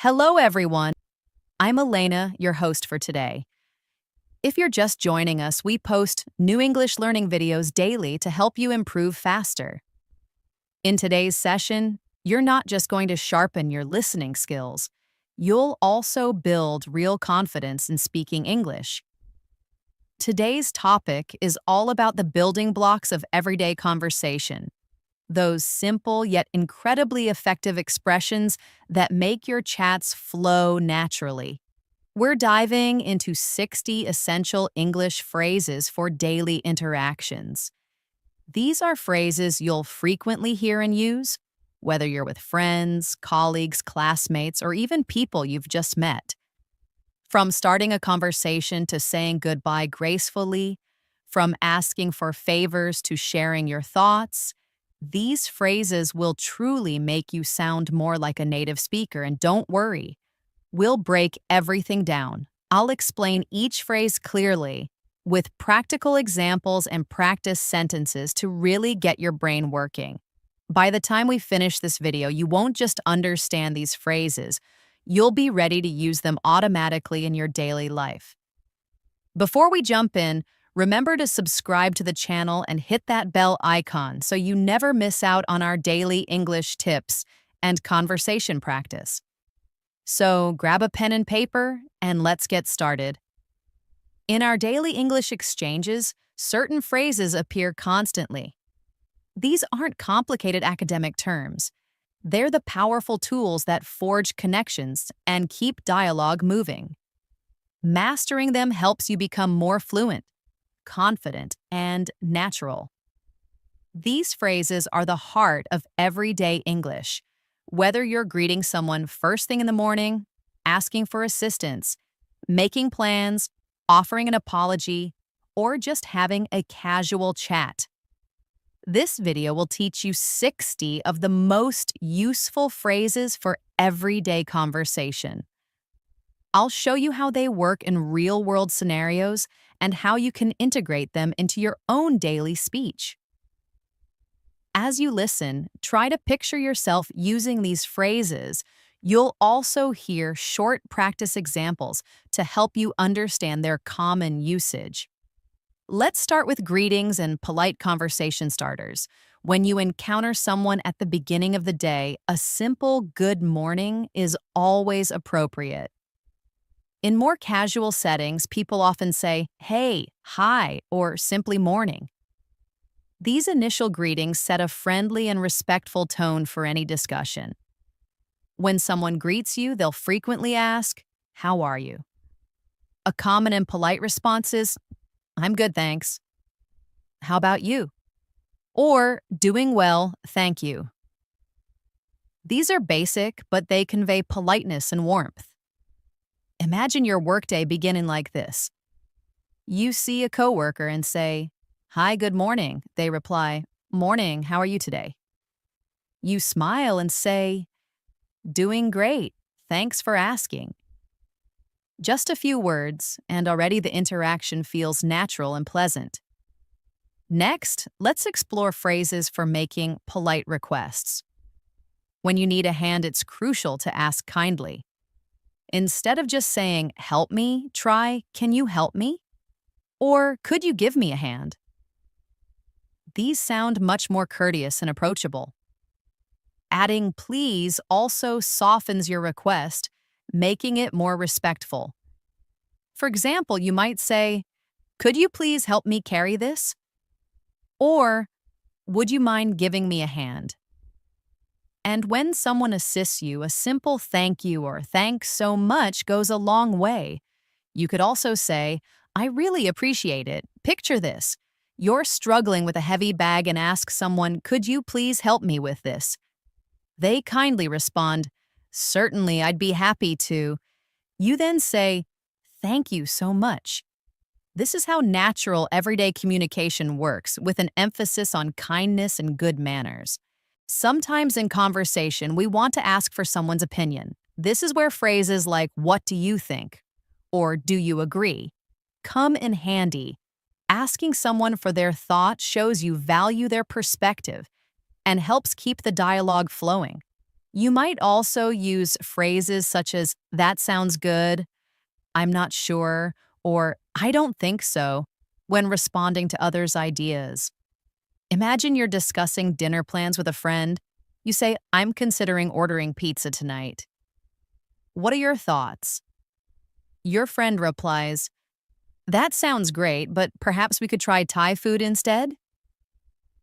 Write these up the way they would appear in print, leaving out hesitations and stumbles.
Hello, everyone. I'm Elena, your host for today. If you're just joining us, we post new English learning videos daily to help you improve faster. In today's session, you're not just going to sharpen your listening skills, you'll also build real confidence in speaking English. Today's topic is all about the building blocks of everyday conversation. Those simple yet incredibly effective expressions that make your chats flow naturally. We're diving into 60 essential English phrases for daily interactions. These are phrases you'll frequently hear and use, whether you're with friends, colleagues, classmates, or even people you've just met. From starting a conversation to saying goodbye gracefully, from asking for favors to sharing your thoughts, these phrases will truly make you sound more like a native speaker, and don't worry, we'll break everything down. I'll explain each phrase clearly with practical examples and practice sentences to really get your brain working. By the time we finish this video, you won't just understand these phrases, you'll be ready to use them automatically in your daily life. Before we jump in, remember to subscribe to the channel and hit that bell icon so you never miss out on our daily English tips and conversation practice. So grab a pen and paper and let's get started. In our daily English exchanges, certain phrases appear constantly. These aren't complicated academic terms. They're the powerful tools that forge connections and keep dialogue moving. Mastering them helps you become more fluent, confident, and natural. These phrases are the heart of everyday English. Whether you're greeting someone first thing in the morning, asking for assistance, making plans, offering an apology, or just having a casual chat. This video will teach you 60 of the most useful phrases for everyday conversation. I'll show you how they work in real-world scenarios and how you can integrate them into your own daily speech. As you listen, try to picture yourself using these phrases. You'll also hear short practice examples to help you understand their common usage. Let's start with greetings and polite conversation starters. When you encounter someone at the beginning of the day, a simple good morning is always appropriate. In more casual settings, people often say, hey, hi, or simply morning. These initial greetings set a friendly and respectful tone for any discussion. When someone greets you, they'll frequently ask, how are you? A common and polite response is, I'm good, thanks. How about you? Or, doing well, thank you. These are basic, but they convey politeness and warmth. Imagine your workday beginning like this. You see a coworker and say, hi, good morning. They reply, morning, how are you today? You smile and say, doing great, thanks for asking. Just a few words, and already the interaction feels natural and pleasant. Next, let's explore phrases for making polite requests. When you need a hand, it's crucial to ask kindly. Instead of just saying, help me, try, can you help me? Or, could you give me a hand? These sound much more courteous and approachable. Adding please also softens your request, making it more respectful. For example, you might say, could you please help me carry this? Or, would you mind giving me a hand? And when someone assists you, a simple thank you or thanks so much goes a long way. You could also say, I really appreciate it. Picture this. You're struggling with a heavy bag and ask someone, could you please help me with this? They kindly respond, certainly, I'd be happy to. You then say, thank you so much. This is how natural everyday communication works, with an emphasis on kindness and good manners. Sometimes in conversation, we want to ask for someone's opinion. This is where phrases like, what do you think? Or do you agree? Come in handy. Asking someone for their thought shows you value their perspective and helps keep the dialogue flowing. You might also use phrases such as, that sounds good, I'm not sure, or I don't think so, when responding to others' ideas. Imagine you're discussing dinner plans with a friend. You say, I'm considering ordering pizza tonight. What are your thoughts? Your friend replies, that sounds great, but perhaps we could try Thai food instead?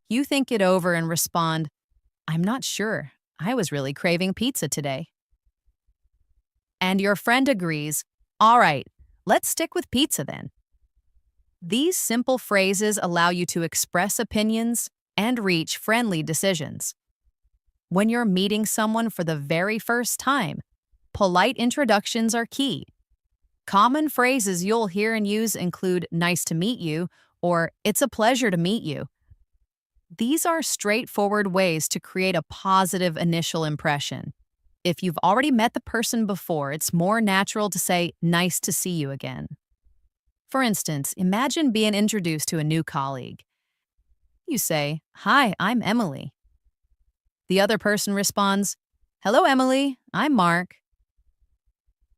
You think it over and respond, I'm not sure. I was really craving pizza today. And your friend agrees, all right, let's stick with pizza then. These simple phrases allow you to express opinions and reach friendly decisions. When you're meeting someone for the very first time, polite introductions are key. Common phrases you'll hear and use include nice to meet you or it's a pleasure to meet you. These are straightforward ways to create a positive initial impression. If you've already met the person before, it's more natural to say, nice to see you again. For instance, imagine being introduced to a new colleague. You say, hi, I'm Emily. The other person responds, hello, Emily, I'm Mark.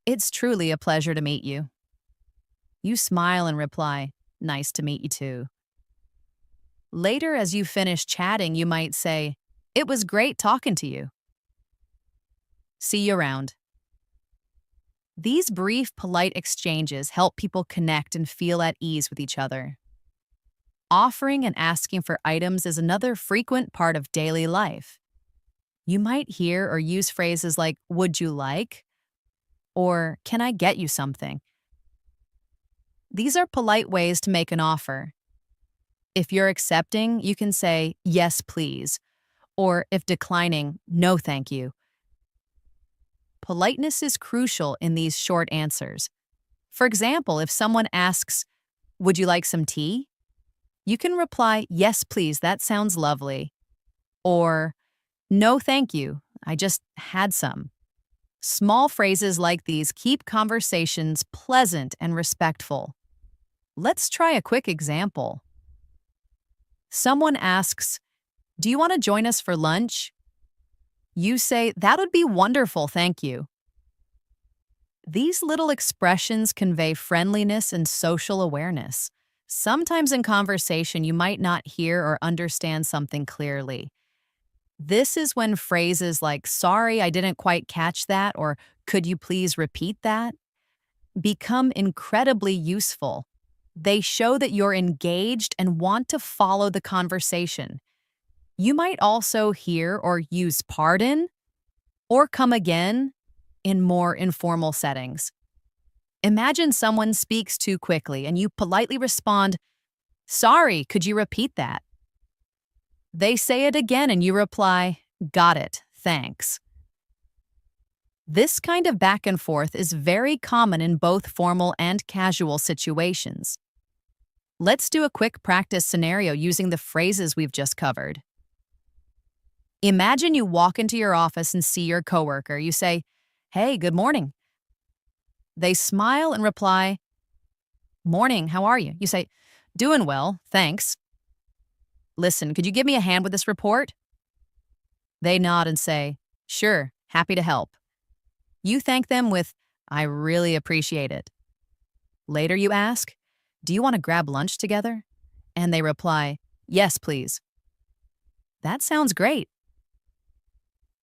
It's truly a pleasure to meet you. You smile and reply, nice to meet you too. Later, as you finish chatting, you might say, it was great talking to you. See you around. These brief, polite exchanges help people connect and feel at ease with each other. Offering and asking for items is another frequent part of daily life. You might hear or use phrases like, would you like? Or, can I get you something? These are polite ways to make an offer. If you're accepting, you can say, yes, please. Or if declining, no, thank you. Politeness is crucial in these short answers. For example, if someone asks, would you like some tea? You can reply, yes, please, that sounds lovely. Or, no, thank you, I just had some. Small phrases like these keep conversations pleasant and respectful. Let's try a quick example. Someone asks, do you want to join us for lunch? You say, that would be wonderful, thank you. These little expressions convey friendliness and social awareness. Sometimes in conversation, you might not hear or understand something clearly. This is when phrases like, sorry, I didn't quite catch that, or could you please repeat that, become incredibly useful. They show that you're engaged and want to follow the conversation. You might also hear or use pardon or come again in more informal settings. Imagine someone speaks too quickly and you politely respond, sorry, could you repeat that? They say it again and you reply, got it, thanks. This kind of back and forth is very common in both formal and casual situations. Let's do a quick practice scenario using the phrases we've just covered. Imagine you walk into your office and see your coworker. You say, hey, good morning. They smile and reply, morning, how are you? You say, doing well, thanks. Listen, could you give me a hand with this report? They nod and say, sure, happy to help. You thank them with, I really appreciate it. Later you ask, do you want to grab lunch together? And they reply, yes, please. That sounds great.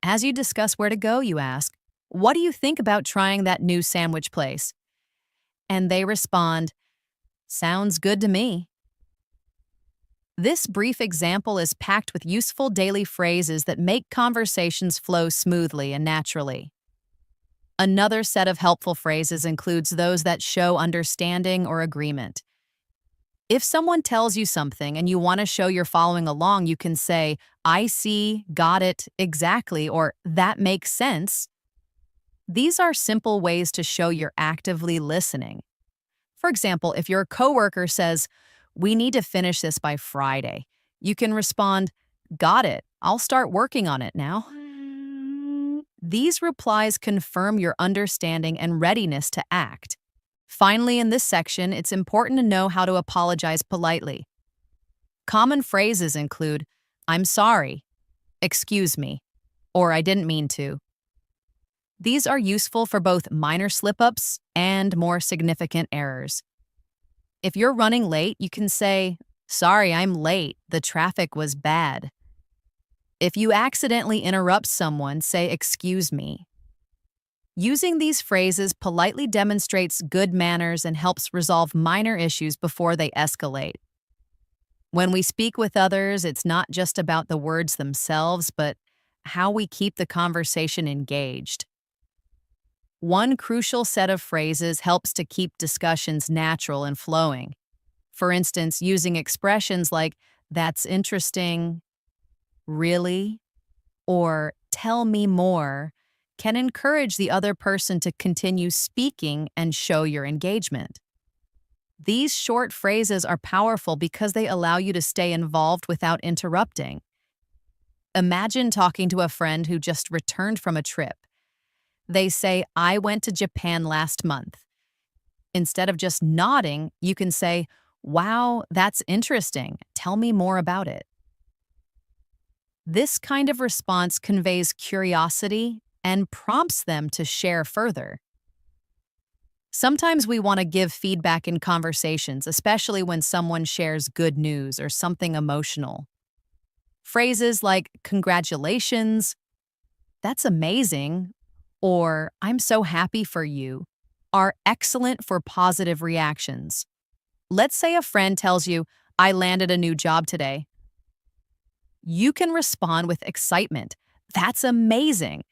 As you discuss where to go, you ask, what do you think about trying that new sandwich place? And they respond, sounds good to me. This brief example is packed with useful daily phrases that make conversations flow smoothly and naturally. Another set of helpful phrases includes those that show understanding or agreement. If someone tells you something and you want to show you're following along, you can say, I see, got it, exactly, or that makes sense. These are simple ways to show you're actively listening. For example, if your coworker says, we need to finish this by Friday, you can respond, got it, I'll start working on it now. These replies confirm your understanding and readiness to act. Finally, in this section, it's important to know how to apologize politely. Common phrases include, I'm sorry, excuse me, or I didn't mean to. These are useful for both minor slip-ups and more significant errors. If you're running late, you can say, "Sorry, I'm late. The traffic was bad." If you accidentally interrupt someone, say, "Excuse me." Using these phrases politely demonstrates good manners and helps resolve minor issues before they escalate. When we speak with others, it's not just about the words themselves, but how we keep the conversation engaged. One crucial set of phrases helps to keep discussions natural and flowing. For instance, using expressions like, "That's interesting," "Really," or "Tell me more" can encourage the other person to continue speaking and show your engagement. These short phrases are powerful because they allow you to stay involved without interrupting. Imagine talking to a friend who just returned from a trip. They say, "I went to Japan last month." Instead of just nodding, you can say, "Wow, that's interesting. Tell me more about it." This kind of response conveys curiosity and prompts them to share further. Sometimes we want to give feedback in conversations, especially when someone shares good news or something emotional. Phrases like "Congratulations," "That's amazing," or "I'm so happy for you" are excellent for positive reactions. Let's say a friend tells you, "I landed a new job today." You can respond with excitement. "That's amazing.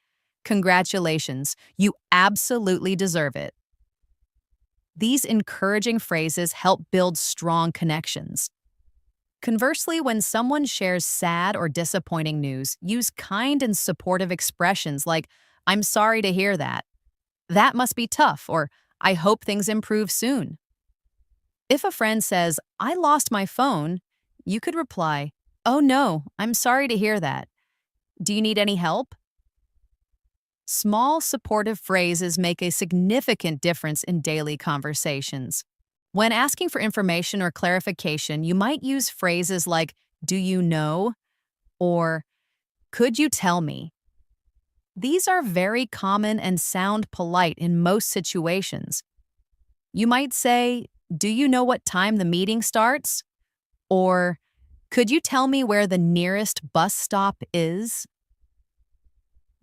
Congratulations. You absolutely deserve it." These encouraging phrases help build strong connections. Conversely, when someone shares sad or disappointing news, use kind and supportive expressions like, "I'm sorry to hear that. That must be tough," or "I hope things improve soon." If a friend says, "I lost my phone," you could reply, "Oh no, I'm sorry to hear that. Do you need any help?" Small supportive phrases make a significant difference in daily conversations. When asking for information or clarification, you might use phrases like, "Do you know?" or "Could you tell me?" These are very common and sound polite in most situations. You might say, "Do you know what time the meeting starts?" or "Could you tell me where the nearest bus stop is?"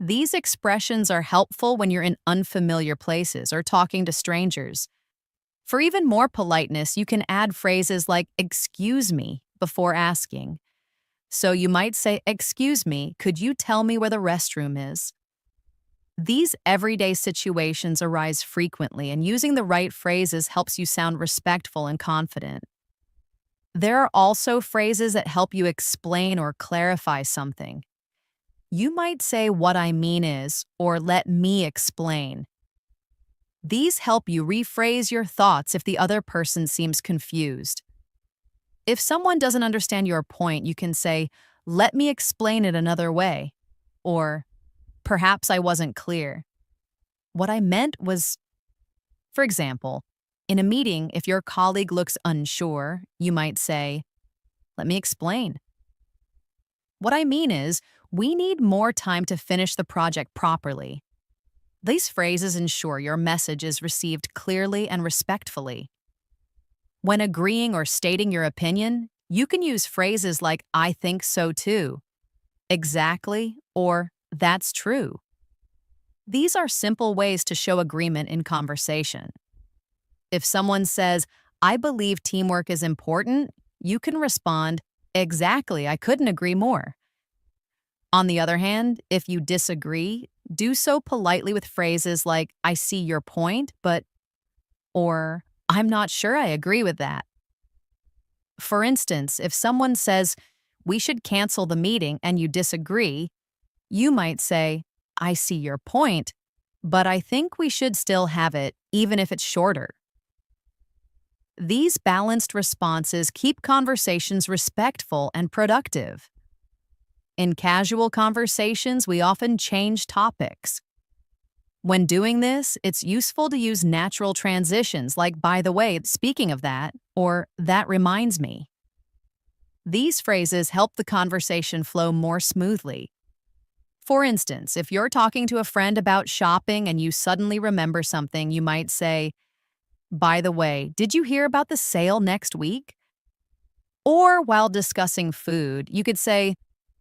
These expressions are helpful when you're in unfamiliar places or talking to strangers. For even more politeness, you can add phrases like "excuse me" before asking. So you might say, "Excuse me, could you tell me where the restroom is?" These everyday situations arise frequently, and using the right phrases helps you sound respectful and confident. There are also phrases that help you explain or clarify something. You might say, "What I mean is," or "Let me explain." These help you rephrase your thoughts if the other person seems confused. If someone doesn't understand your point, you can say, "Let me explain it another way," or "Perhaps I wasn't clear. What I meant was," for example, in a meeting, if your colleague looks unsure, you might say, "Let me explain. What I mean is, we need more time to finish the project properly." These phrases ensure your message is received clearly and respectfully. When agreeing or stating your opinion, you can use phrases like, "I think so too," "exactly," or "that's true." These are simple ways to show agreement in conversation. If someone says, "I believe teamwork is important," you can respond, "Exactly, I couldn't agree more." On the other hand, if you disagree, do so politely with phrases like, "I see your point, but," or "I'm not sure I agree with that." For instance, if someone says, "We should cancel the meeting," and you disagree, you might say, "I see your point, but I think we should still have it, even if it's shorter." These balanced responses keep conversations respectful and productive. In casual conversations, we often change topics. When doing this, it's useful to use natural transitions like, "By the way, speaking of that," or "That reminds me." These phrases help the conversation flow more smoothly. For instance, if you're talking to a friend about shopping and you suddenly remember something, you might say, "By the way, did you hear about the sale next week?" Or while discussing food, you could say,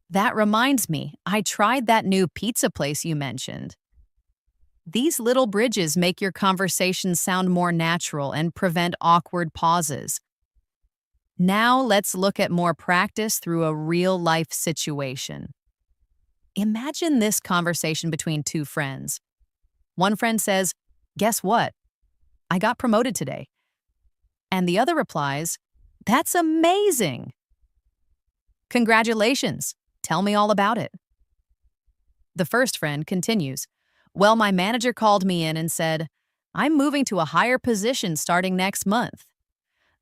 "That reminds me, I tried that new pizza place you mentioned." These little bridges make your conversation sound more natural and prevent awkward pauses. Now let's look at more practice through a real-life situation. Imagine this conversation between two friends. One friend says, "Guess what? I got promoted today." And the other replies, "That's amazing. Congratulations. Tell me all about it." The first friend continues, "Well, my manager called me in and said, I'm moving to a higher position starting next month."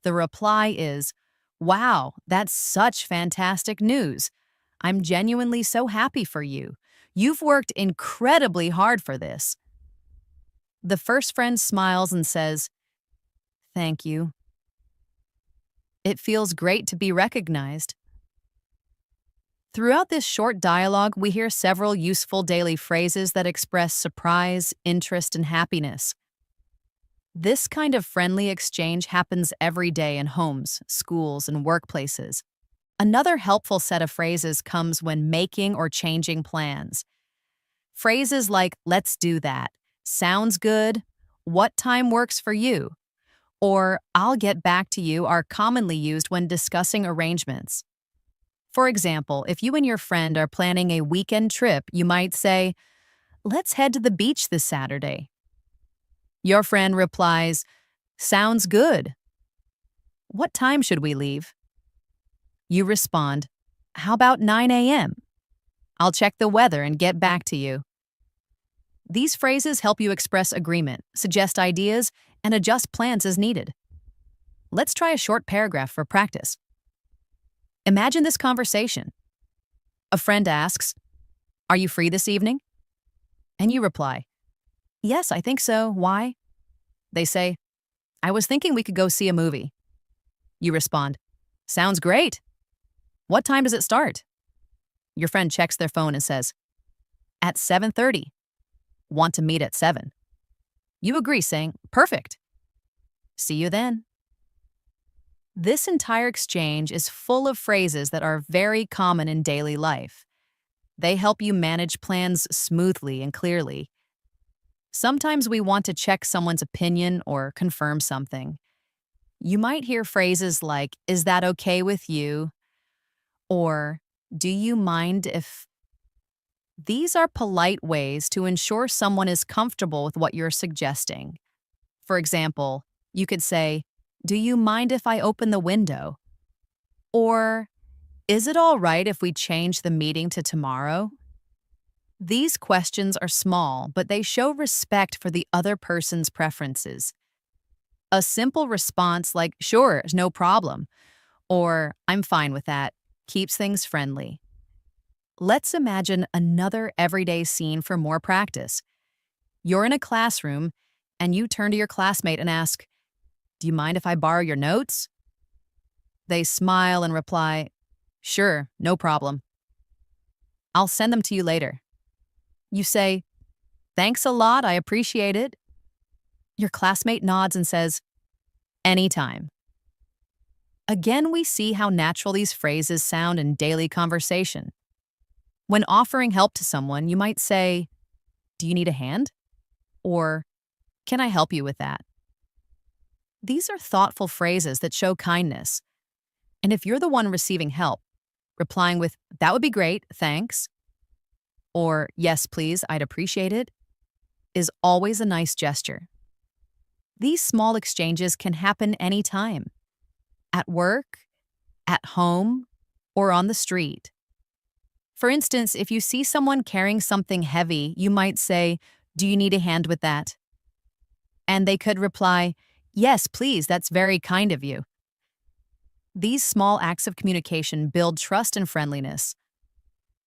The reply is, "Wow, that's such fantastic news. I'm genuinely so happy for you. You've worked incredibly hard for this." The first friend smiles and says, "Thank you. It feels great to be recognized." Throughout this short dialogue, we hear several useful daily phrases that express surprise, interest, and happiness. This kind of friendly exchange happens every day in homes, schools, and workplaces. Another helpful set of phrases comes when making or changing plans. Phrases like, "Let's do that," "Sounds good," "What time works for you," or "I'll get back to you" are commonly used when discussing arrangements. For example, if you and your friend are planning a weekend trip, you might say, "Let's head to the beach this Saturday." Your friend replies, "Sounds good. What time should we leave?" You respond, "How about 9 a.m.? I'll check the weather and get back to you." These phrases help you express agreement, suggest ideas, and adjust plans as needed. Let's try a short paragraph for practice. Imagine this conversation. A friend asks, "Are you free this evening?" And you reply, "Yes, I think so. Why?" They say, "I was thinking we could go see a movie." You respond, "Sounds great. What time does it start?" Your friend checks their phone and says, "At 7:30. Want to meet at 7?" You agree, saying, "Perfect. See you then." This entire exchange is full of phrases that are very common in daily life. They help you manage plans smoothly and clearly. Sometimes we want to check someone's opinion or confirm something. You might hear phrases like, "Is that okay with you?" or "Do you mind if..." These are polite ways to ensure someone is comfortable with what you're suggesting. For example, you could say, "Do you mind if I open the window?" Or, "Is it all right if we change the meeting to tomorrow?" These questions are small, but they show respect for the other person's preferences. A simple response like, "Sure, no problem," or "I'm fine with that," keeps things friendly. Let's imagine another everyday scene for more practice. You're in a classroom, and you turn to your classmate and ask, "Do you mind if I borrow your notes?" They smile and reply, "Sure, no problem. I'll send them to you later." You say, "Thanks a lot, I appreciate it." Your classmate nods and says, "Anytime." Again, we see how natural these phrases sound in daily conversation. When offering help to someone, you might say, "Do you need a hand?" Or, "Can I help you with that?" These are thoughtful phrases that show kindness. And if you're the one receiving help, replying with, "That would be great, thanks," or "Yes, please, I'd appreciate it," is always a nice gesture. These small exchanges can happen anytime, at work, at home, or on the street. For instance, if you see someone carrying something heavy, you might say, "Do you need a hand with that?" And they could reply, "Yes, please, that's very kind of you." These small acts of communication build trust and friendliness.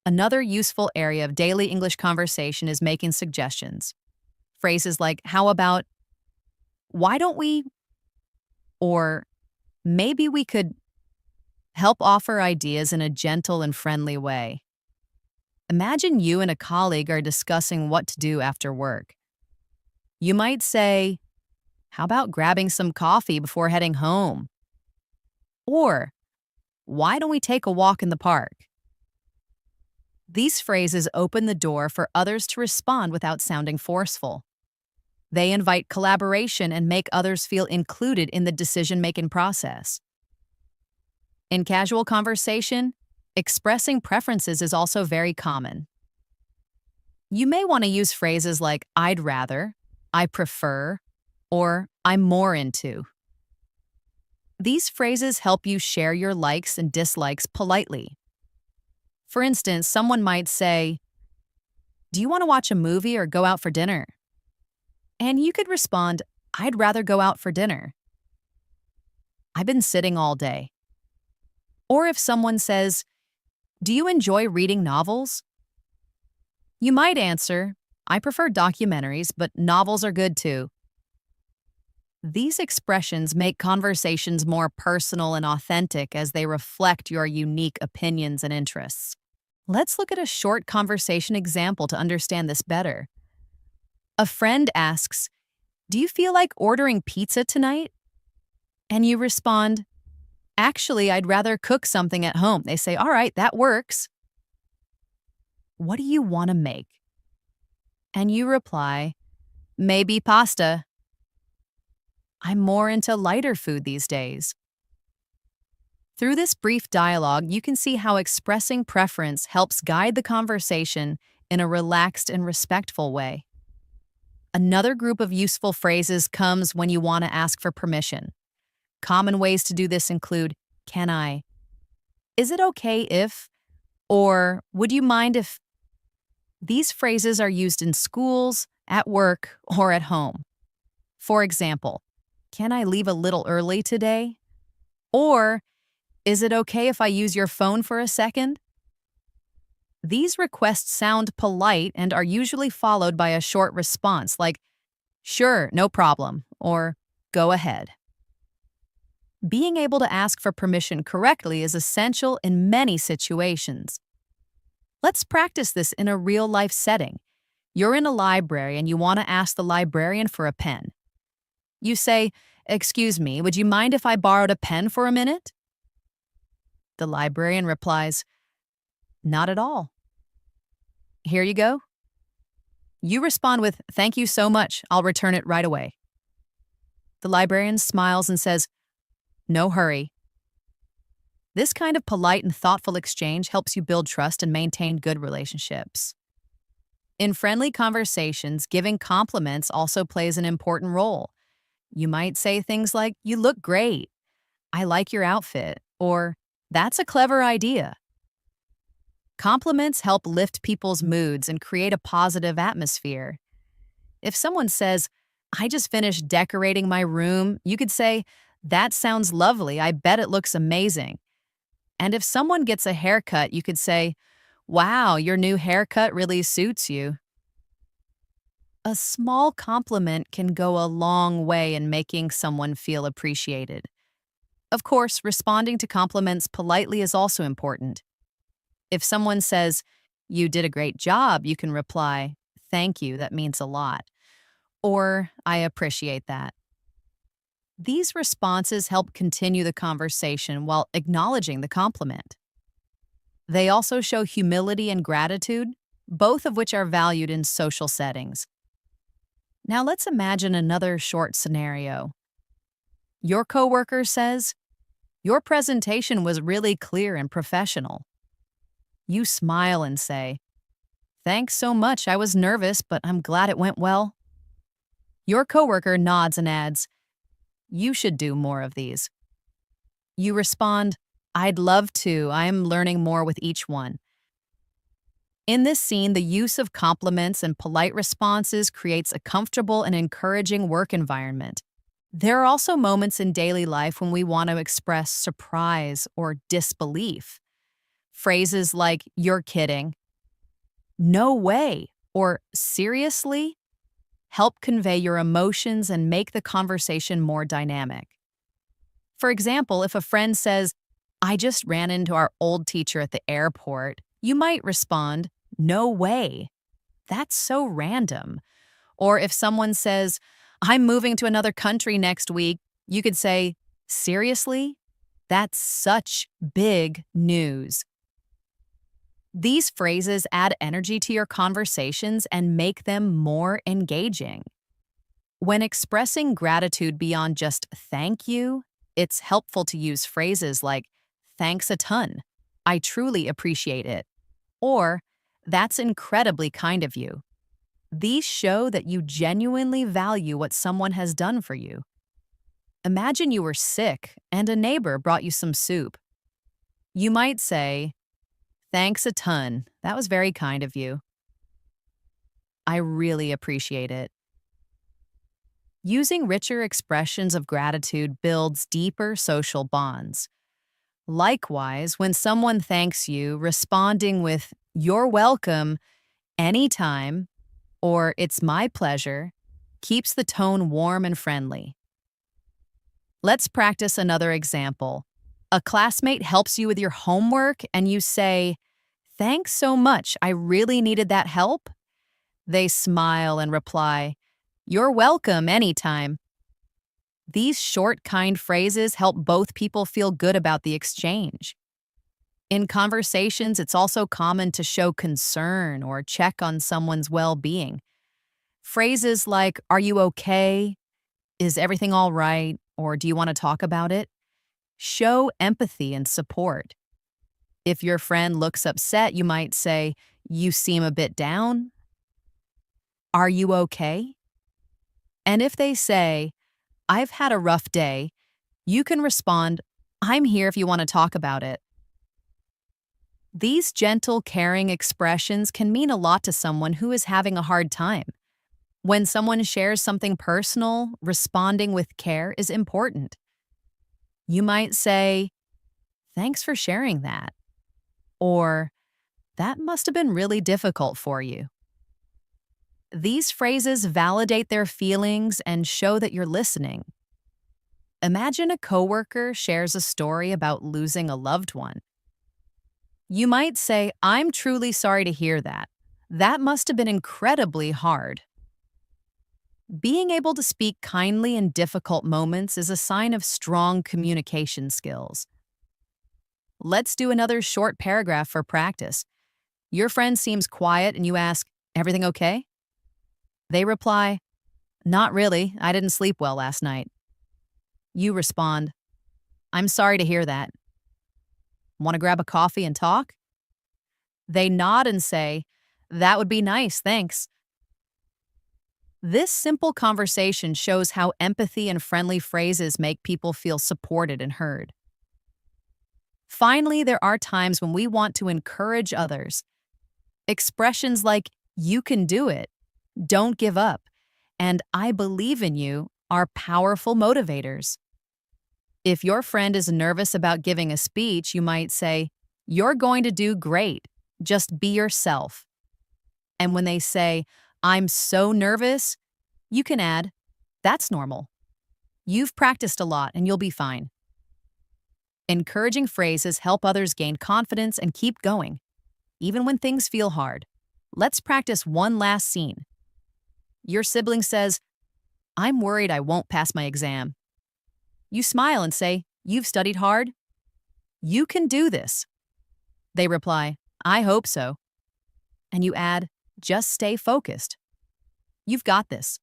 Another useful area of daily English conversation is making suggestions. Phrases like, "How about," "Why don't we," or "Maybe we could," help offer ideas in a gentle and friendly way. Imagine you and a colleague are discussing what to do after work. You might say, "How about grabbing some coffee before heading home?" Or, "Why don't we take a walk in the park?" These phrases open the door for others to respond without sounding forceful. They invite collaboration and make others feel included in the decision-making process. In casual conversation, expressing preferences is also very common. You may want to use phrases like "I'd rather," "I prefer," or "I'm more into." These phrases help you share your likes and dislikes politely. For instance, someone might say, "Do you want to watch a movie or go out for dinner?" And you could respond, "I'd rather go out for dinner. I've been sitting all day." Or if someone says, "Do you enjoy reading novels?" You might answer, "I prefer documentaries, but novels are good too." These expressions make conversations more personal and authentic as they reflect your unique opinions and interests. Let's look at a short conversation example to understand this better. A friend asks, "Do you feel like ordering pizza tonight?" And you respond, "Actually, I'd rather cook something at home." They say, "All right, that works. What do you want to make?" And you reply, "Maybe pasta. I'm more into lighter food these days." Through this brief dialogue, you can see how expressing preference helps guide the conversation in a relaxed and respectful way. Another group of useful phrases comes when you want to ask for permission. Common ways to do this include, "Can I?" "Is it okay if?" Or, "Would you mind if?" These phrases are used in schools, at work, or at home. For example, "Can I leave a little early today?" Or, "Is it okay if I use your phone for a second?" These requests sound polite and are usually followed by a short response like, "Sure, no problem," or "Go ahead." Being able to ask for permission correctly is essential in many situations. Let's practice this in a real-life setting. You're in a library and you want to ask the librarian for a pen. You say, "Excuse me, would you mind if I borrowed a pen for a minute?" The librarian replies, "Not at all. Here you go." You respond with, "Thank you so much. I'll return it right away." The librarian smiles and says, "No hurry." This kind of polite and thoughtful exchange helps you build trust and maintain good relationships. In friendly conversations, giving compliments also plays an important role. You might say things like, "You look great," "I like your outfit," or "That's a clever idea." Compliments help lift people's moods and create a positive atmosphere. If someone says, "I just finished decorating my room," you could say, "That sounds lovely. I bet it looks amazing." And if someone gets a haircut, you could say, "Wow, your new haircut really suits you." A small compliment can go a long way in making someone feel appreciated. Of course, responding to compliments politely is also important. If someone says, "You did a great job," you can reply, "Thank you, that means a lot." Or, "I appreciate that." These responses help continue the conversation while acknowledging the compliment. They also show humility and gratitude, both of which are valued in social settings. Now let's imagine another short scenario. Your coworker says, "Your presentation was really clear and professional." You smile and say, "Thanks so much. I was nervous, but I'm glad it went well." Your coworker nods and adds, "You should do more of these." You respond, "I'd love to. I am learning more with each one." In this scene, the use of compliments and polite responses creates a comfortable and encouraging work environment. There are also moments in daily life when we want to express surprise or disbelief. Phrases like, "You're kidding," "No way," or "Seriously?" help convey your emotions and make the conversation more dynamic. For example, if a friend says, "I just ran into our old teacher at the airport," you might respond, No way. That's so random. Or if someone says, I'm moving to another country next week, you could say, seriously? That's such big news. These phrases add energy to your conversations and make them more engaging. When expressing gratitude beyond just thank you, it's helpful to use phrases like, thanks a ton, I truly appreciate it, or that's incredibly kind of you. These show that you genuinely value what someone has done for you. Imagine you were sick and a neighbor brought you some soup. You might say, thanks a ton, that was very kind of you. I really appreciate it. Using richer expressions of gratitude builds deeper social bonds. Likewise, when someone thanks you, responding with, you're welcome, anytime, or it's my pleasure, keeps the tone warm and friendly. Let's practice another example. A classmate helps you with your homework and you say, thanks so much, I really needed that help. They smile and reply, you're welcome anytime. These short, kind phrases help both people feel good about the exchange. In conversations, it's also common to show concern or check on someone's well-being. Phrases like, are you okay? Is everything all right? Or do you want to talk about it? Show empathy and support. If your friend looks upset, you might say, you seem a bit down. Are you okay? And if they say, I've had a rough day, you can respond, I'm here if you want to talk about it. These gentle, caring expressions can mean a lot to someone who is having a hard time. When someone shares something personal, responding with care is important. You might say, thanks for sharing that. Or, that must have been really difficult for you. These phrases validate their feelings and show that you're listening. Imagine a coworker shares a story about losing a loved one. You might say, I'm truly sorry to hear that. That must have been incredibly hard. Being able to speak kindly in difficult moments is a sign of strong communication skills. Let's do another short paragraph for practice. Your friend seems quiet and you ask, everything okay? They reply, not really, I didn't sleep well last night. You respond, I'm sorry to hear that. Want to grab a coffee and talk? They nod and say, that would be nice, thanks. This simple conversation shows how empathy and friendly phrases make people feel supported and heard. Finally, there are times when we want to encourage others. Expressions like, you can do it, don't give up, and I believe in you are powerful motivators. If your friend is nervous about giving a speech, you might say, you're going to do great, just be yourself. And when they say, I'm so nervous, you can add, that's normal. You've practiced a lot and you'll be fine. Encouraging phrases help others gain confidence and keep going, even when things feel hard. Let's practice one last scene. Your sibling says, I'm worried I won't pass my exam. You smile and say, you've studied hard? You can do this. They reply, I hope so. And you add, just stay focused. You've got this.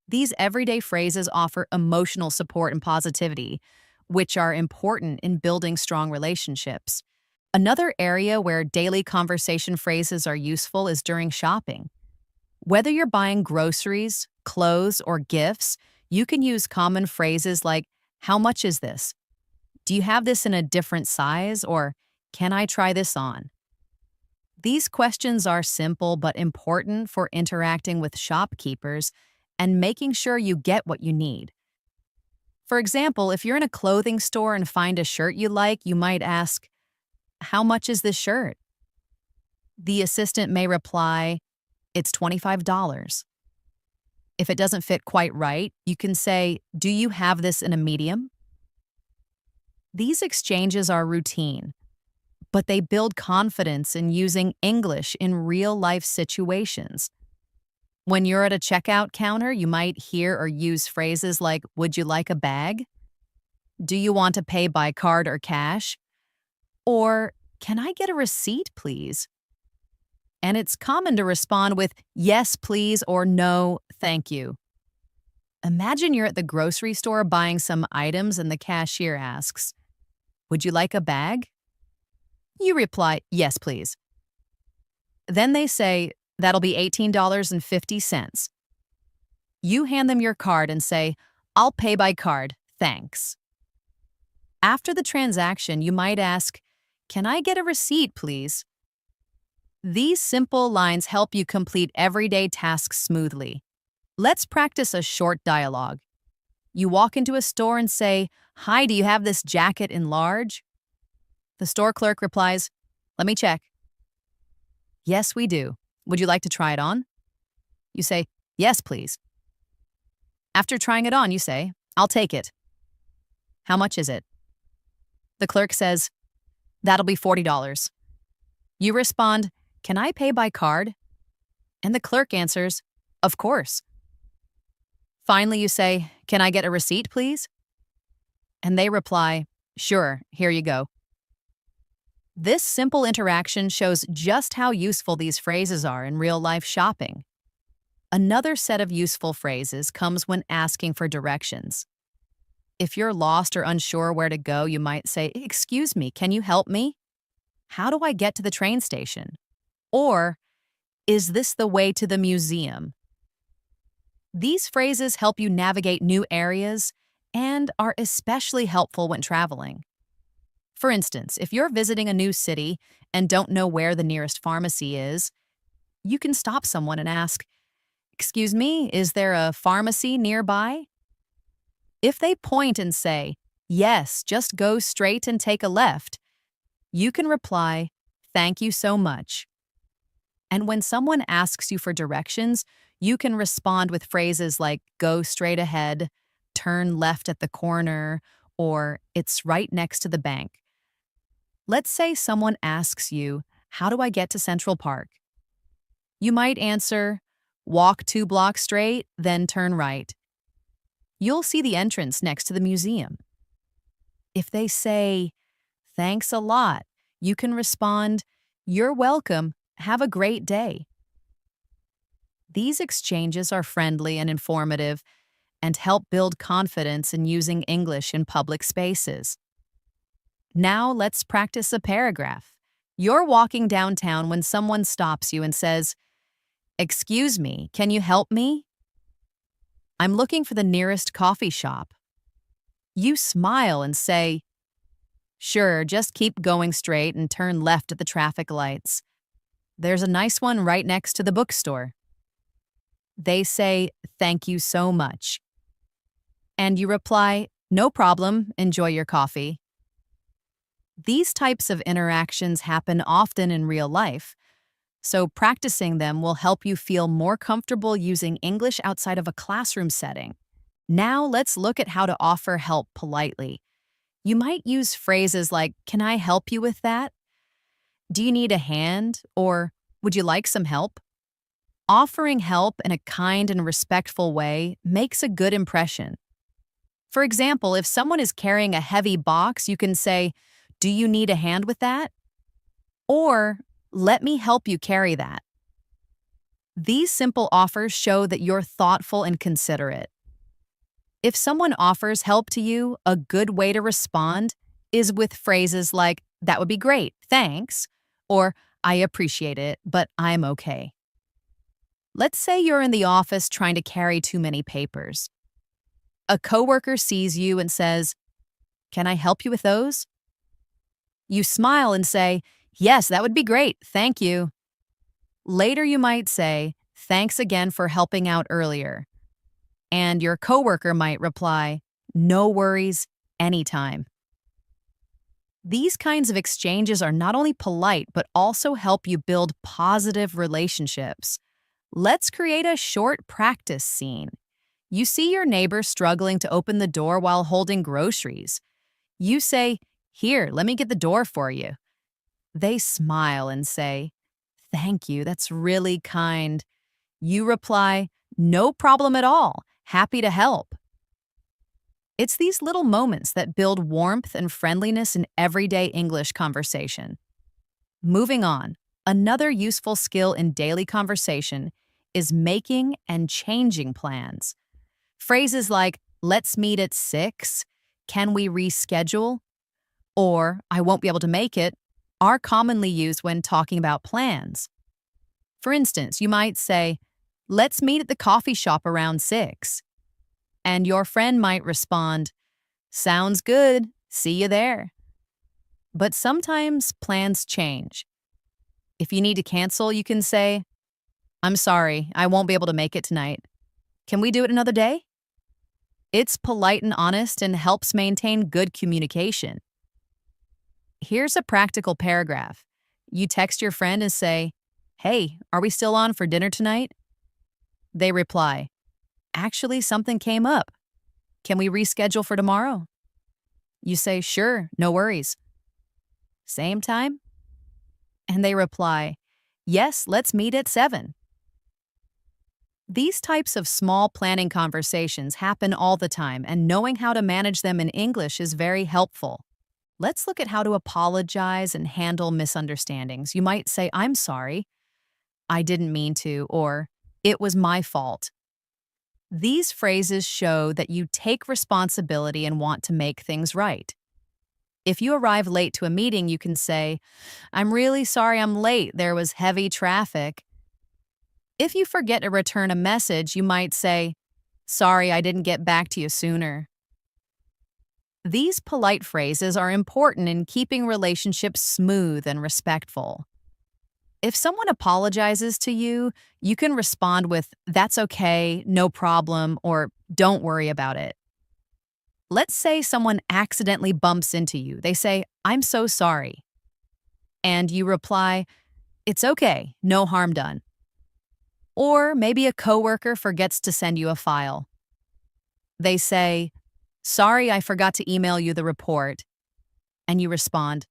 These everyday phrases offer emotional support and positivity, which are important in building strong relationships. Another area where daily conversation phrases are useful is during shopping. Whether you're buying groceries, clothes, or gifts, you can use common phrases like, how much is this? Do you have this in a different size? Or, can I try this on? These questions are simple but important for interacting with shopkeepers and making sure you get what you need. For example, if you're in a clothing store and find a shirt you like, you might ask, how much is this shirt? The assistant may reply, it's $25. If it doesn't fit quite right, you can say, do you have this in a medium? These exchanges are routine, but they build confidence in using English in real-life situations. When you're at a checkout counter, you might hear or use phrases like, "Would you like a bag?" "Do you want to pay by card or cash?" Or, "Can I get a receipt, please?" And it's common to respond with, "Yes, please," or "No, thank you." Imagine you're at the grocery store buying some items and the cashier asks, "Would you like a bag?" You reply, "Yes, please." Then they say, "That'll be $18.50. You hand them your card and say, "I'll pay by card, thanks." After the transaction, you might ask, "Can I get a receipt, please?" These simple lines help you complete everyday tasks smoothly. Let's practice a short dialogue. You walk into a store and say, "Hi, do you have this jacket in large?" The store clerk replies, "Let me check." "Yes, we do. Would you like to try it on?" You say, "Yes, please." After trying it on, you say, "I'll take it." "How much is it?" The clerk says, "That'll be $40. You respond, "Can I pay by card?" And the clerk answers, "Of course." Finally, you say, "Can I get a receipt, please?" And they reply, "Sure, here you go." This simple interaction shows just how useful these phrases are in real-life shopping. Another set of useful phrases comes when asking for directions. If you're lost or unsure where to go, you might say, "Excuse me, can you help me? How do I get to the train station?" Or, "Is this the way to the museum?" These phrases help you navigate new areas and are especially helpful when traveling. For instance, if you're visiting a new city and don't know where the nearest pharmacy is, you can stop someone and ask, "Excuse me, is there a pharmacy nearby?" If they point and say, "Yes, just go straight and take a left," you can reply, "Thank you so much." And when someone asks you for directions, you can respond with phrases like, "Go straight ahead," "Turn left at the corner," or "It's right next to the bank." Let's say someone asks you, "How do I get to Central Park?" You might answer, "Walk 2 blocks straight, then turn right. You'll see the entrance next to the museum." If they say, "Thanks a lot," you can respond, "You're welcome. Have a great day." These exchanges are friendly and informative and help build confidence in using English in public spaces. Now let's practice a paragraph. You're walking downtown when someone stops you and says, "Excuse me, can you help me? I'm looking for the nearest coffee shop." You smile and say, "Sure, just keep going straight and turn left at the traffic lights. There's a nice one right next to the bookstore." They say, "Thank you so much." And you reply, "No problem, enjoy your coffee." These types of interactions happen often in real life, so practicing them will help you feel more comfortable using English outside of a classroom setting. Now let's look at how to offer help politely. You might use phrases like, "Can I help you with that?" "Do you need a hand?" Or, "Would you like some help?" Offering help in a kind and respectful way makes a good impression. For example, if someone is carrying a heavy box, you can say, "Do you need a hand with that?" Or, "Let me help you carry that." These simple offers show that you're thoughtful and considerate. If someone offers help to you, a good way to respond is with phrases like, "That would be great, thanks," or "I appreciate it, but I'm okay." Let's say you're in the office trying to carry too many papers. A coworker sees you and says, "Can I help you with those?" You smile and say, "Yes, that would be great, thank you." Later you might say, "Thanks again for helping out earlier." And your coworker might reply, "No worries, anytime." These kinds of exchanges are not only polite, but also help you build positive relationships. Let's create a short practice scene. You see your neighbor struggling to open the door while holding groceries. You say, "Here, let me get the door for you." They smile and say, "Thank you, that's really kind." You reply, "No problem at all. Happy to help." It's these little moments that build warmth and friendliness in everyday English conversation. Moving on, another useful skill in daily conversation is making and changing plans. Phrases like, "Let's meet at 6, "Can we reschedule?" or "I won't be able to make it" are commonly used when talking about plans. For instance, you might say, "Let's meet at the coffee shop around 6." And your friend might respond, "Sounds good. See you there." But sometimes plans change. If you need to cancel, you can say, "I'm sorry, I won't be able to make it tonight. Can we do it another day?" It's polite and honest and helps maintain good communication. Here's a practical paragraph. You text your friend and say, "Hey, are we still on for dinner tonight?" They reply, "Actually, something came up. Can we reschedule for tomorrow?" You say, "Sure, no worries." "Same time?" And they reply, "Yes, let's meet at 7." These types of small planning conversations happen all the time, and knowing how to manage them in English is very helpful. Let's look at how to apologize and handle misunderstandings. You might say, "I'm sorry, I didn't mean to," or "It was my fault." These phrases show that you take responsibility and want to make things right. If you arrive late to a meeting, you can say, "I'm really sorry I'm late. There was heavy traffic." If you forget to return a message, you might say, "Sorry, I didn't get back to you sooner." These polite phrases are important in keeping relationships smooth and respectful. If someone apologizes to you, you can respond with, "That's okay, no problem," or "Don't worry about it." Let's say someone accidentally bumps into you. They say, "I'm so sorry." And you reply, "It's okay, no harm done." Or maybe a coworker forgets to send you a file. They say, "Sorry, I forgot to email you the report." And you respond,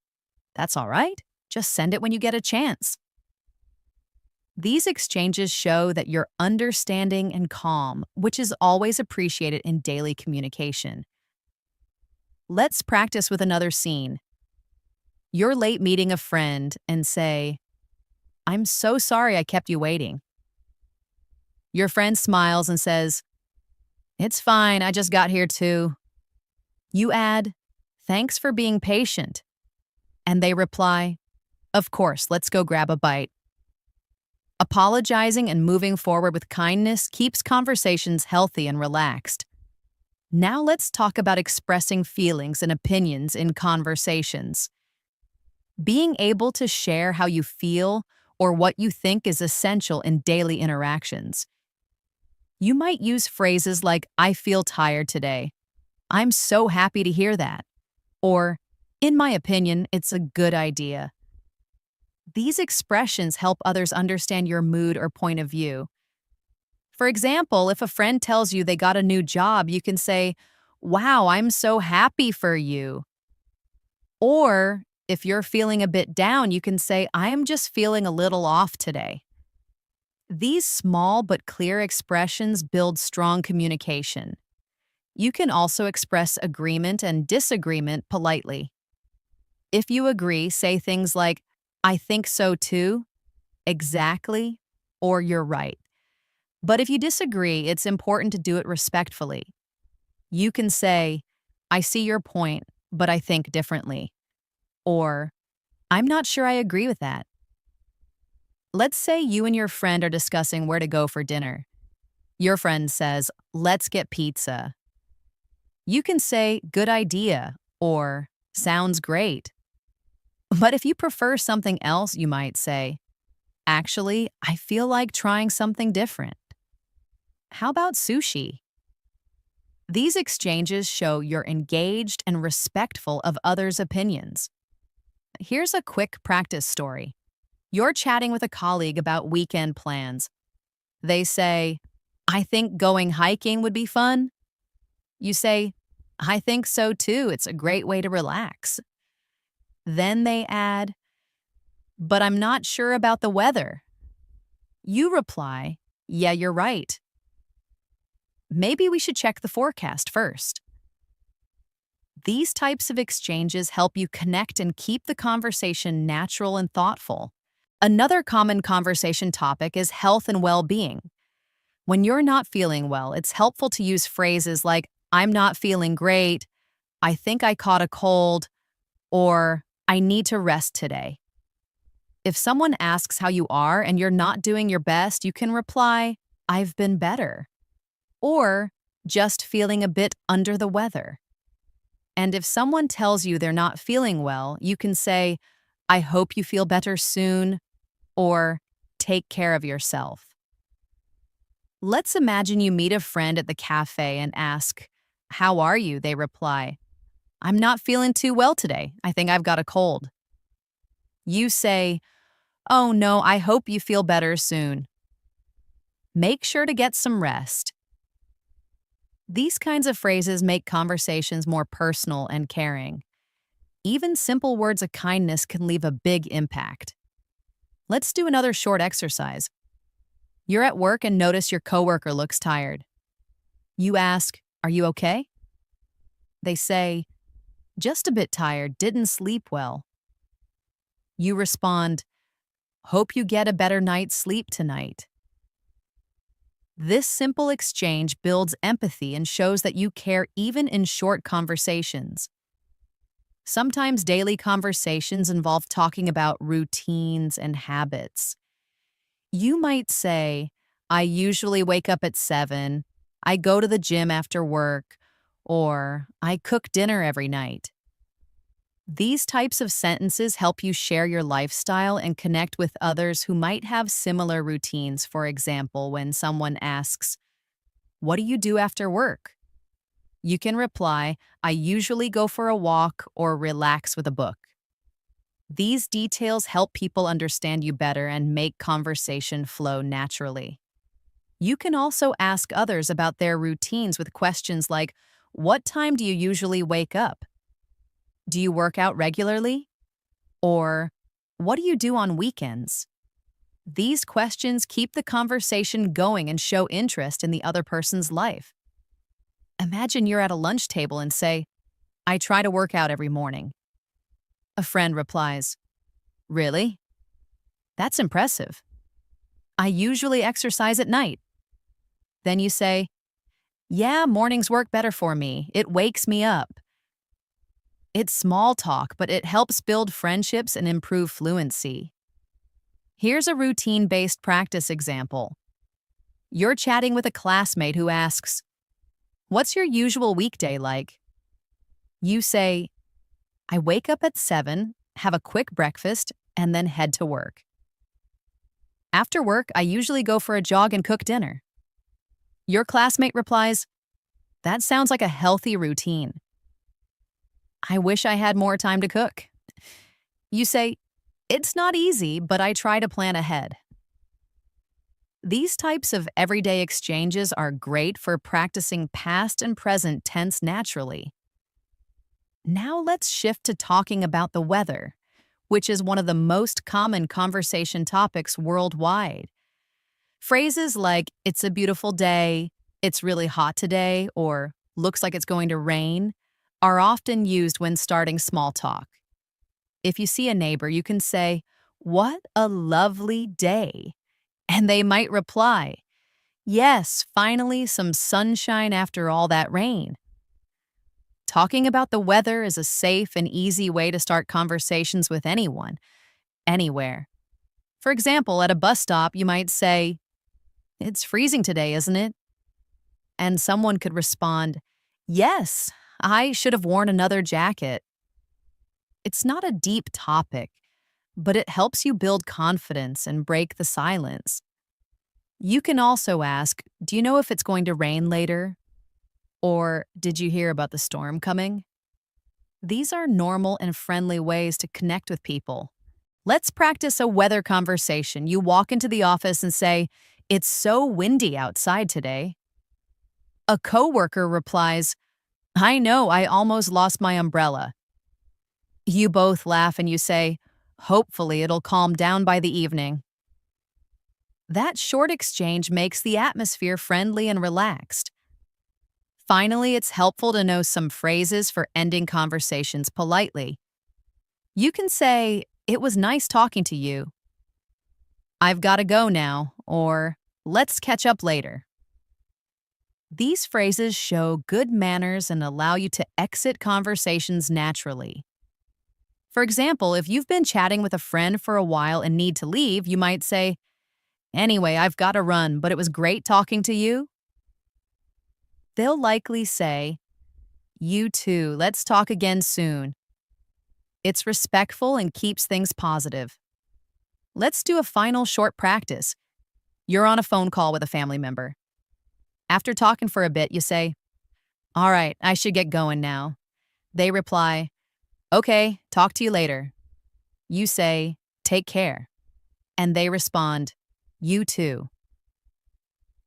"That's all right. Just send it when you get a chance." These exchanges show that you're understanding and calm, which is always appreciated in daily communication. Let's practice with another scene. You're late meeting a friend and say, "I'm so sorry I kept you waiting." Your friend smiles and says, "It's fine, I just got here too." You add, "Thanks for being patient." And they reply, "Of course, let's go grab a bite." Apologizing and moving forward with kindness keeps conversations healthy and relaxed. Now let's talk about expressing feelings and opinions in conversations. Being able to share how you feel or what you think is essential in daily interactions. You might use phrases like, "I feel tired today." "I'm so happy to hear that." Or, "In my opinion, it's a good idea." These expressions help others understand your mood or point of view. For example, if a friend tells you they got a new job, you can say, "Wow, I'm so happy for you." Or, if you're feeling a bit down, you can say, "I'm just feeling a little off today." These small but clear expressions build strong communication. You can also express agreement and disagreement politely. If you agree, say things like, "I think so too," "Exactly," or "You're right." But if you disagree, it's important to do it respectfully. You can say, "I see your point, but I think differently." Or, "I'm not sure I agree with that." Let's say you and your friend are discussing where to go for dinner. Your friend says, "Let's get pizza." You can say, "Good idea," or "Sounds great." But if you prefer something else, you might say, "Actually, I feel like trying something different. How about sushi?" These exchanges show you're engaged and respectful of others' opinions. Here's a quick practice story. You're chatting with a colleague about weekend plans. They say, "I think going hiking would be fun." You say, "I think so too. It's a great way to relax." Then they add, but I'm not sure about the weather. You reply, yeah, you're right. Maybe we should check the forecast first. These types of exchanges help you connect and keep the conversation natural and thoughtful. Another common conversation topic is health and well-being. When you're not feeling well, it's helpful to use phrases like, I'm not feeling great, I think I caught a cold, or I need to rest today. If someone asks how you are and you're not doing your best, you can reply, I've been better, or just feeling a bit under the weather. And if someone tells you they're not feeling well, you can say, I hope you feel better soon, or take care of yourself. Let's imagine you meet a friend at the cafe and ask, how are you? They reply, I'm not feeling too well today. I think I've got a cold. You say, oh no, I hope you feel better soon. Make sure to get some rest. These kinds of phrases make conversations more personal and caring. Even simple words of kindness can leave a big impact. Let's do another short exercise. You're at work and notice your coworker looks tired. You ask, are you okay? They say, just a bit tired, didn't sleep well. You respond, hope you get a better night's sleep tonight. This simple exchange builds empathy and shows that you care even in short conversations. Sometimes daily conversations involve talking about routines and habits. You might say, I usually wake up at 7, I go to the gym after work, or I cook dinner every night. These types of sentences help you share your lifestyle and connect with others who might have similar routines. For example, when someone asks, what do you do after work? You can reply, I usually go for a walk or relax with a book. These details help people understand you better and make conversation flow naturally. You can also ask others about their routines with questions like, what time do you usually wake up? Do you work out regularly? Or, what do you do on weekends? These questions keep the conversation going and show interest in the other person's life. Imagine you're at a lunch table and say, I try to work out every morning. A friend replies, really? That's impressive. I usually exercise at night. Then you say, yeah, mornings work better for me. It wakes me up. It's small talk, but it helps build friendships and improve fluency. Here's a routine-based practice example. You're chatting with a classmate who asks, what's your usual weekday like? You say, I wake up at 7, have a quick breakfast, and then head to work. After work, I usually go for a jog and cook dinner. Your classmate replies, that sounds like a healthy routine. I wish I had more time to cook. You say, it's not easy, but I try to plan ahead. These types of everyday exchanges are great for practicing past and present tense naturally. Now let's shift to talking about the weather, which is one of the most common conversation topics worldwide. Phrases like, it's a beautiful day, it's really hot today, or looks like it's going to rain, are often used when starting small talk. If you see a neighbor, you can say, what a lovely day. And they might reply, yes, finally some sunshine after all that rain. Talking about the weather is a safe and easy way to start conversations with anyone, anywhere. For example, at a bus stop, you might say, it's freezing today, isn't it? And someone could respond, yes, I should have worn another jacket. It's not a deep topic, but it helps you build confidence and break the silence. You can also ask, do you know if it's going to rain later? Or did you hear about the storm coming? These are normal and friendly ways to connect with people. Let's practice a weather conversation. You walk into the office and say, it's so windy outside today. A coworker replies, I know, I almost lost my umbrella. You both laugh and you say, Hopefully, it'll calm down by the evening. That short exchange makes the atmosphere friendly and relaxed. Finally, it's helpful to know some phrases for ending conversations politely. You can say, "It was nice talking to you," "I've got to go now," or "Let's catch up later." These phrases show good manners and allow you to exit conversations naturally. For example, if you've been chatting with a friend for a while and need to leave, you might say, "Anyway, I've got to run, but it was great talking to you." They'll likely say, "You too, let's talk again soon." It's respectful and keeps things positive. Let's do a final short practice. You're on a phone call with a family member. After talking for a bit, you say, "All right, I should get going now." They reply, "Okay, talk to you later." You say, "Take care." And they respond, "You too."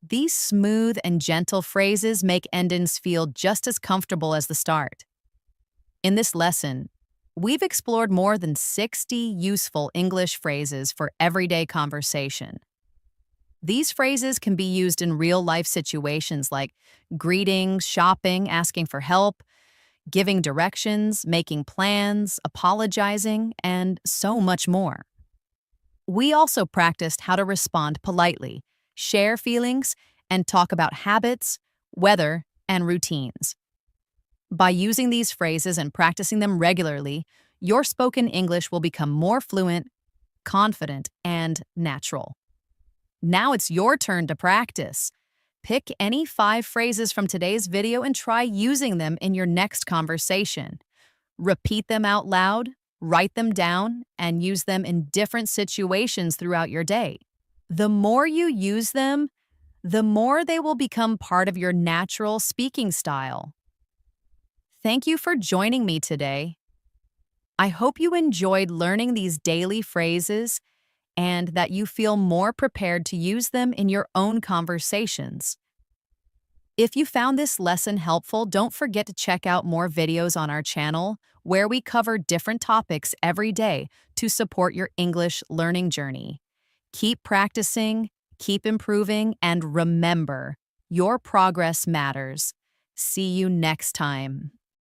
These smooth and gentle phrases make endings feel just as comfortable as the start. In this lesson, we've explored more than 60 useful English phrases for everyday conversation. These phrases can be used in real-life situations like greetings, shopping, asking for help, giving directions, making plans, apologizing, and so much more. We also practiced how to respond politely, share feelings, and talk about habits, weather, and routines. By using these phrases and practicing them regularly, your spoken English will become more fluent, confident, and natural. Now it's your turn to practice. Pick any 5 phrases from today's video and try using them in your next conversation. Repeat them out loud, write them down, and use them in different situations throughout your day. The more you use them, the more they will become part of your natural speaking style. Thank you for joining me today. I hope you enjoyed learning these daily phrases and that you feel more prepared to use them in your own conversations. If you found this lesson helpful, don't forget to check out more videos on our channel where we cover different topics every day to support your English learning journey. Keep practicing, keep improving, and remember, your progress matters. See you next time.